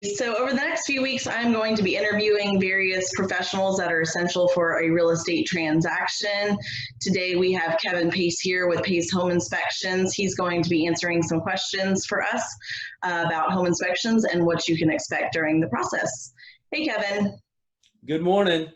So over the next few weeks, I'm going to be interviewing various professionals that are essential for a real estate transaction. Today we have Kevin Pace here with Pace Home Inspections. He's going to be answering some questions for us about home inspections and what you can expect during the process. Hey, Kevin. Good morning.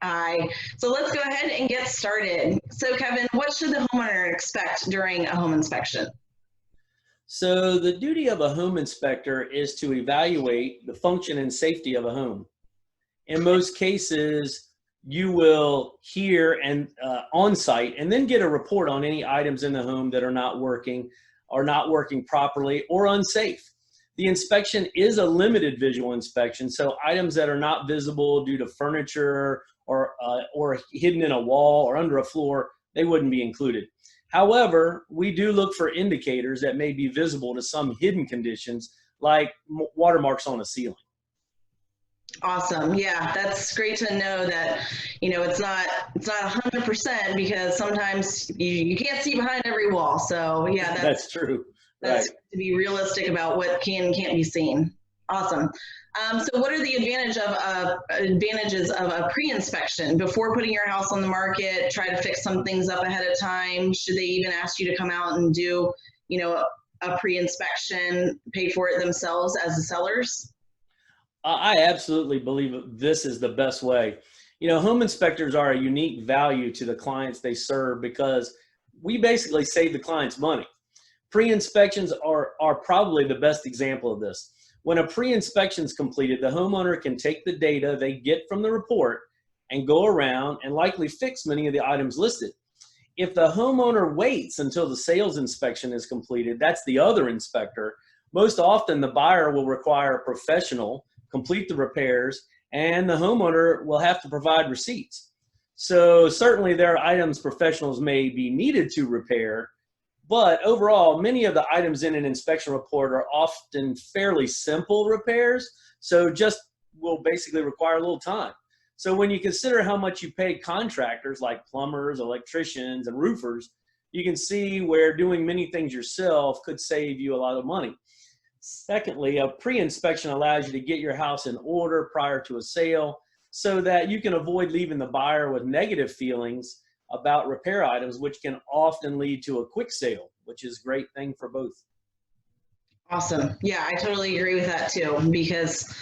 Hi. So let's go ahead and get started. So Kevin, what should the homeowner expect during a home inspection? So the duty of a home inspector is to evaluate the function and safety of a home. In most cases, you will hear and on site and then get a report on any items in the home that are not working properly or unsafe. The inspection is a limited visual inspection, so items that are not visible due to furniture or hidden in a wall or under a floor, they wouldn't be included. However, we do look for indicators that may be visible to some hidden conditions like watermarks on a ceiling. Awesome. Yeah, that's great to know that, it's not 100% because sometimes you can't see behind every wall. So yeah, That's true. that's Right. to be realistic about what can and can't be seen. Awesome. So what are the advantages of a pre-inspection before putting your house on the market? Try to fix some things up ahead of time. Should they even ask you to come out and do, a pre-inspection, pay for it themselves as the sellers? I absolutely believe this is the best way. Home inspectors are a unique value to the clients they serve because we basically save the clients money. Pre-inspections are probably the best example of this. When a pre-inspection is completed, the homeowner can take the data they get from the report and go around and likely fix many of the items listed. If the homeowner waits until the sales inspection is completed, that's the other inspector. Most often the buyer will require a professional complete the repairs and the homeowner will have to provide receipts. So certainly there are items professionals may be needed to repair, but overall, many of the items in an inspection report are often fairly simple repairs, so just will basically require a little time. So when you consider how much you pay contractors like plumbers, electricians, and roofers, you can see where doing many things yourself could save you a lot of money. Secondly, a pre-inspection allows you to get your house in order prior to a sale so that you can avoid leaving the buyer with negative feelings about repair items, which can often lead to a quick sale, which is a great thing for both. Awesome. Yeah, I totally agree with that too, because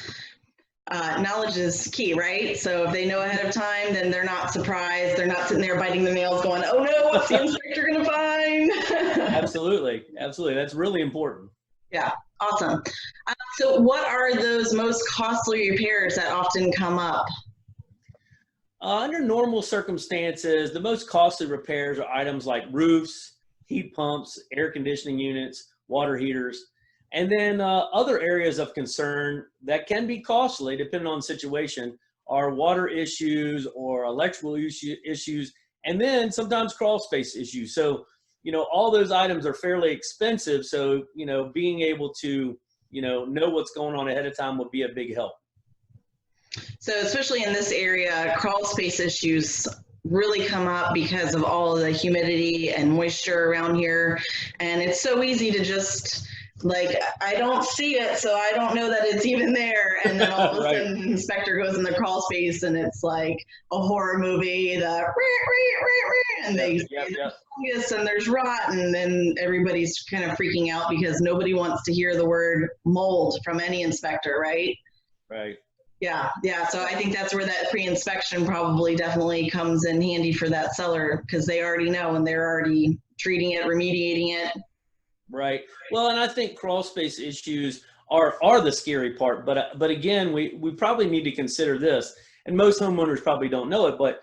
knowledge is key, right? So if they know ahead of time, then they're not surprised. They're not sitting there biting the nails going, oh no, what's the inspector going to find? Absolutely. Absolutely. That's really important. Yeah, awesome. So what are those most costly repairs that often come up? Under normal circumstances, the most costly repairs are items like roofs, heat pumps, air conditioning units, water heaters, and then other areas of concern that can be costly depending on the situation are water issues or electrical issues, and then sometimes crawl space issues. So, all those items are fairly expensive. So, being able to, know what's going on ahead of time would be a big help. So especially in this area, crawl space issues really come up because of all of the humidity and moisture around here. And it's so easy to just I don't see it, so I don't know that it's even there. And then all of a Right. sudden the inspector goes in the crawl space and it's like a horror movie, and they Yep, yep. fungus and there's rot, and then everybody's kind of freaking out because nobody wants to hear the word mold from any inspector, right? Right. Yeah, yeah. So I think that's where that pre-inspection probably definitely comes in handy for that seller because they already know and they're already treating it, remediating it. Right. Well, and I think crawl space issues are the scary part. But again, we probably need to consider this, and most homeowners probably don't know it. But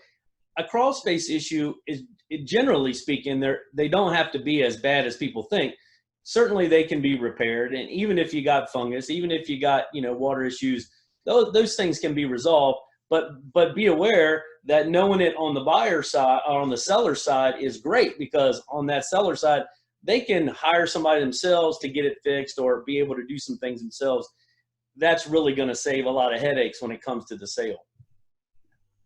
a crawl space issue is, generally speaking, they don't have to be as bad as people think. Certainly, they can be repaired, and even if you got fungus, even if you got water issues, those things can be resolved. But be aware that knowing it on the buyer side or on the seller side is great, because on that seller side, they can hire somebody themselves to get it fixed or be able to do some things themselves. That's really going to save a lot of headaches when it comes to the sale.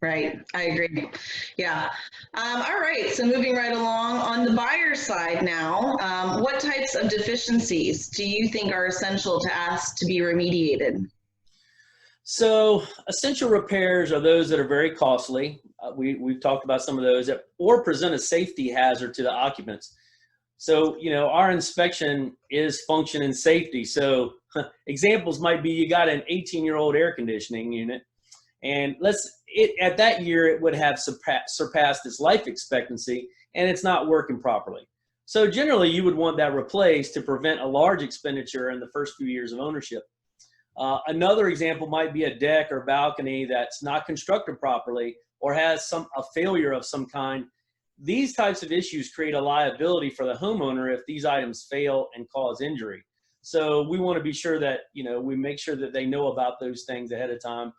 Right, I agree. Yeah. All right, so moving right along on the buyer side now, what types of deficiencies do you think are essential to ask to be remediated? So essential repairs are those that are very costly. We've talked about some of those or present a safety hazard to the occupants. So, our inspection is function and safety. So examples might be you got an 18-year-old air conditioning unit, and at that year it would have surpassed its life expectancy, and it's not working properly. So generally you would want that replaced to prevent a large expenditure in the first few years of ownership. Another example might be a deck or balcony that's not constructed properly or has a failure of some kind. These types of issues create a liability for the homeowner if these items fail and cause injury. So we want to be sure that, we make sure that they know about those things ahead of time.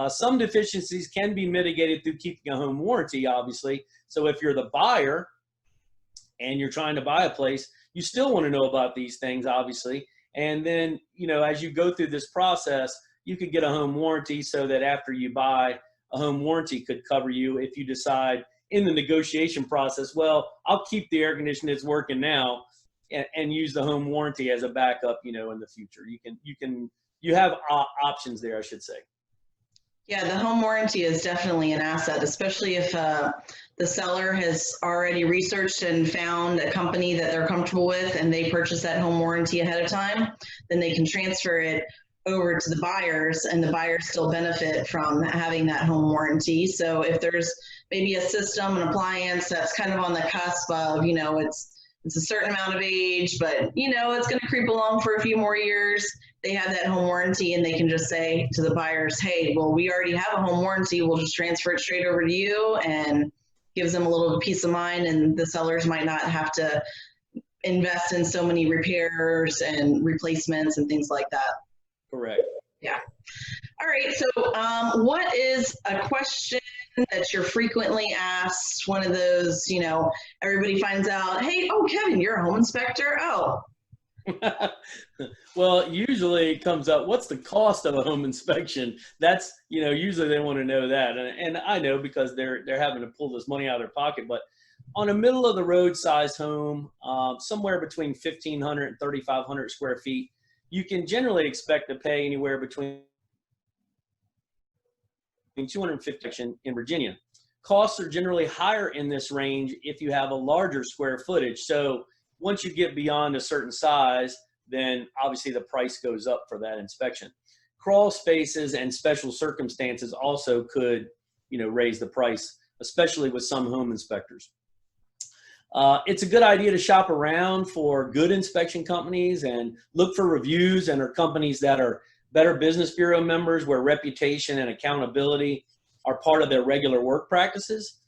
Some deficiencies can be mitigated through keeping a home warranty, obviously. So if you're the buyer and you're trying to buy a place, you still want to know about these things, obviously. And then, as you go through this process, you could get a home warranty so that after you buy, a home warranty could cover you if you decide in the negotiation process, well, I'll keep the air conditioner that's working now and use the home warranty as a backup, in the future. You have options there, I should say. Yeah, the home warranty is definitely an asset, especially if the seller has already researched and found a company that they're comfortable with and they purchase that home warranty ahead of time, then they can transfer it over to the buyers and the buyers still benefit from having that home warranty. So if there's maybe a system, an appliance that's kind of on the cusp of, it's a certain amount of age, but it's going to creep along for a few more years, they have that home warranty and they can just say to the buyers, hey, well, we already have a home warranty, we'll just transfer it straight over to you, and gives them a little peace of mind, and the sellers might not have to invest in so many repairs and replacements and things like that. Correct. Yeah. All right. So what is a question that you're frequently asked? One of those, everybody finds out, hey, oh, Kevin, you're a home inspector. Oh. Well, usually it comes up, what's the cost of a home inspection? That's, usually they want to know that. And I know because they're having to pull this money out of their pocket. But on a middle of the road sized home, somewhere between 1,500 and 3,500 square feet, you can generally expect to pay anywhere between 250 in Virginia. Costs are generally higher in this range if you have a larger square footage. So once you get beyond a certain size, then obviously the price goes up for that inspection. Crawl spaces and special circumstances also could, raise the price, especially with some home inspectors. It's a good idea to shop around for good inspection companies and look for reviews and are companies that are Better Business Bureau members where reputation and accountability are part of their regular work practices.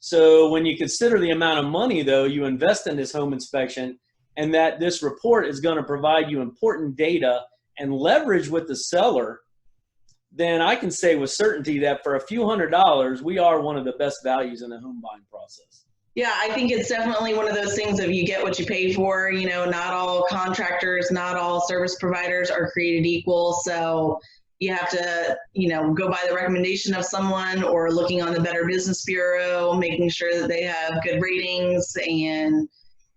So when you consider the amount of money, though, you invest in this home inspection and that this report is going to provide you important data and leverage with the seller, then I can say with certainty that for a few $100s, we are one of the best values in the home buying process. Yeah, I think it's definitely one of those things of you get what you pay for. Not all contractors, not all service providers are created equal. So you have to, go by the recommendation of someone or looking on the Better Business Bureau, making sure that they have good ratings and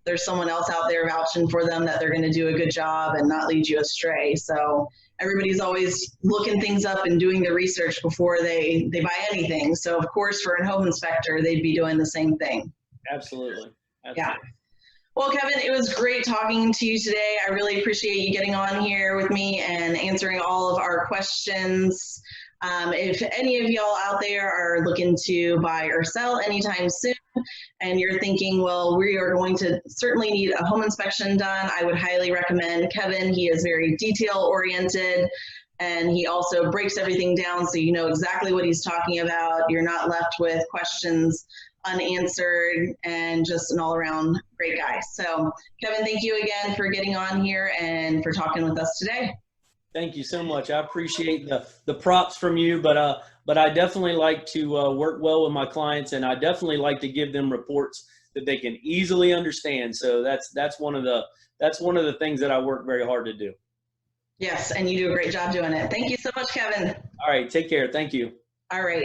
there's someone else out there vouching for them that they're going to do a good job and not lead you astray. So everybody's always looking things up and doing the research before they buy anything. So of course, for a home inspector, they'd be doing the same thing. Absolutely. Yeah. Well, Kevin, it was great talking to you today. I really appreciate you getting on here with me and answering all of our questions. If any of y'all out there are looking to buy or sell anytime soon, and you're thinking, well, we are going to certainly need a home inspection done, I would highly recommend Kevin. He is very detail oriented, and he also breaks everything down so you know exactly what he's talking about. You're not left with questions unanswered, and just an all-around great guy. So Kevin, thank you again for getting on here and for talking with us today. Thank you so much. I appreciate the props from you, but I definitely like to work well with my clients, and I definitely like to give them reports that they can easily understand. So that's one of the things that I work very hard to do. Yes, and you do a great job doing it. Thank you so much, Kevin. All right, take care. Thank you. All right.